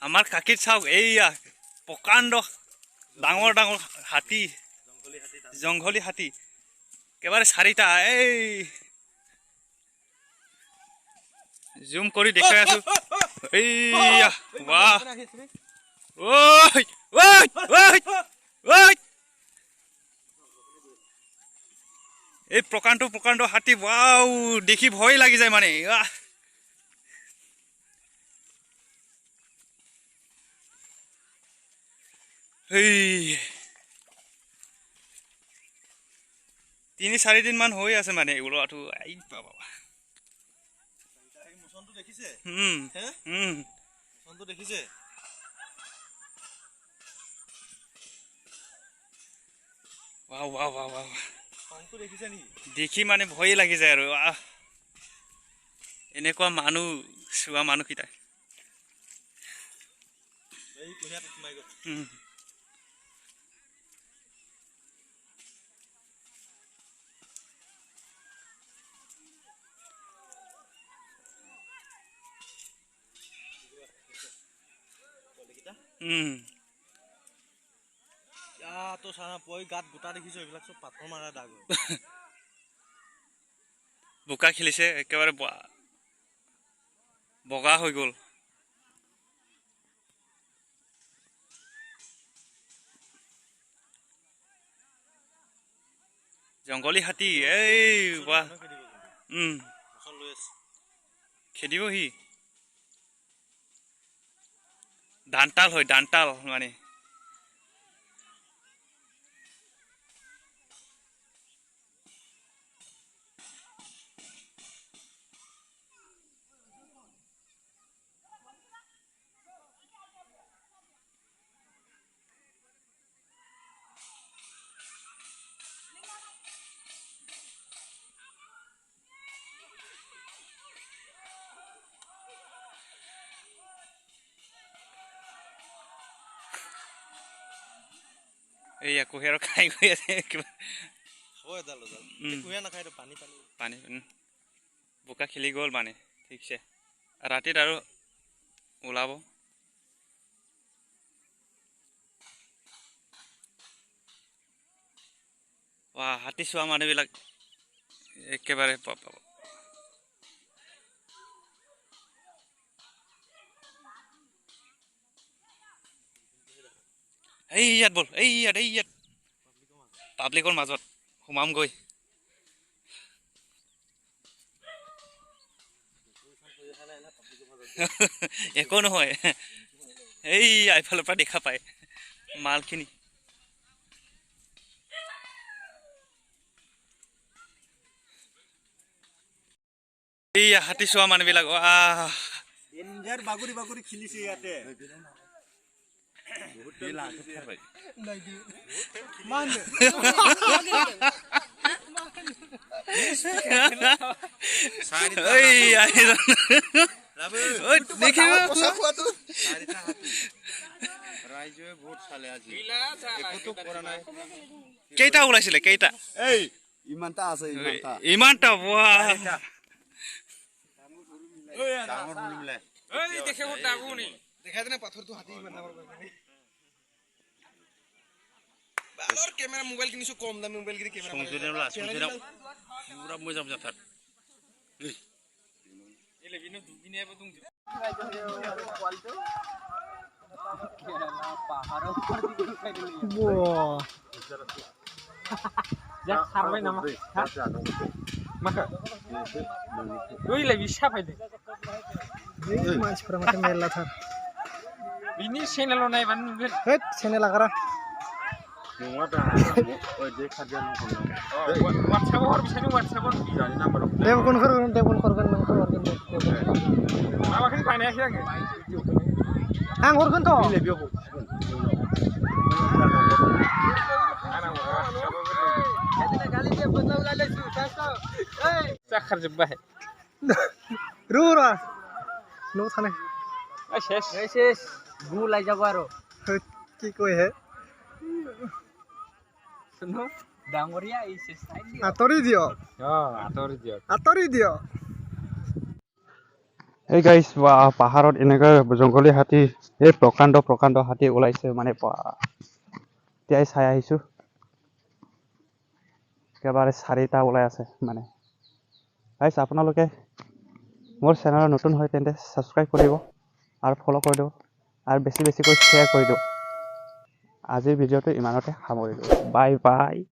আমাৰ কাকিৰ চাওক এইয়া প্ৰকাণ্ড ডাঙৰ ডাঙৰ হাতী জংঘলী হাতী একেবাৰে 4টা এই জুম কৰি দেখাই আছো এইয়া বাহ ওই ওই ওই ওই এই প্ৰকাণ্ড হাতী ওয়াও দেখি ভয় লাগি যায় মানে এই 3-4 দিন মান হৈ আছে মানে ওলোৱাটো আই বাবা মুছনটো দেখিছে হে মুছনটো দেখিছে ওয়াও ওয়াও ওয়াও ওয়াও সংটো দেখিছে নি দেখি মানে ভয় লাগি যায় আৰু এনেকুৱা মানুহ চোৱা মানুহ কিটা এই কুহিয়াত সোমাই গ'ল তো চানা পই গাত গোটা দেখিছো এইবিলাক সব পাথৰ মাৰা দাগ বোকা খেলিছে একেবাৰে বগা হৈ গ'ল জংগলী হাতী এই বাহ খেদিবহি ডান্তাল হয় ডান্তাল মানে এইয়া কুহিয়াৰ খাই গৈ আছে পানী বোকা খেলি গ'ল মানে ঠিকছে ৰাতিত আৰু ওলাব হাতী চোৱা মানুহবিলাক একেবাৰে পাব এই ইয়াত বল এই ইয়াত পাব্লিকৰ মাজত সোমাম গৈ একো নহয় এই আইফালৰ পৰা দেখা পায় মালখিনি এই হাতী চোৱা মানুহবিলাক ডেঞ্জাৰ বাগুৰি বাগুৰি খেলিছে ইয়াতে কেইটা ওলাইছিলে কেইটা ইমানটা আছে ইমানটা বালৰ কেমেৰা মোবাইল কিনিছো কম দামী মোবাইল কিনি কেমেৰা পুৰা মই যাম যাতাৰ मानसिफोरा माथो मेरलाथार बिनि चेनेलाव नायबानो नुगोन हैद चेनेल आगारा देवगुन हरगोन नोंखौ हरगोन माबाखौनो बानायाखै आं हरगोन थ' जाखारजोब्बाय र' न'आव थानाय শেষ গুলাই যাব আৰু কি কয় হে শুনো ডাঙৰীয়া আহিছে আঁতৰি দিয়ক আঁতৰি দিয়ক আঁতৰি দিয়ক এই গাইছ পাহাৰত এনেকৈ জংঘলী হাতী এই প্ৰকাণ্ড হাতী ওলাইছে মানে এতিয়াই চাই আহিছোঁ একেবাৰে 4টা ওলাই আছে মানে গাইছ আপোনালোকে মোৰ চেনেলত নতুন হয় তেন্তে ছাবস্ক্ৰাইব কৰিব আৰু ফ'ল' কৰি দিব আৰু বেছিকৈ শ্বেয়াৰ কৰি দিব আজিৰ ভিডিঅ'টো ইমানতে সামৰিলোঁ বাই বাই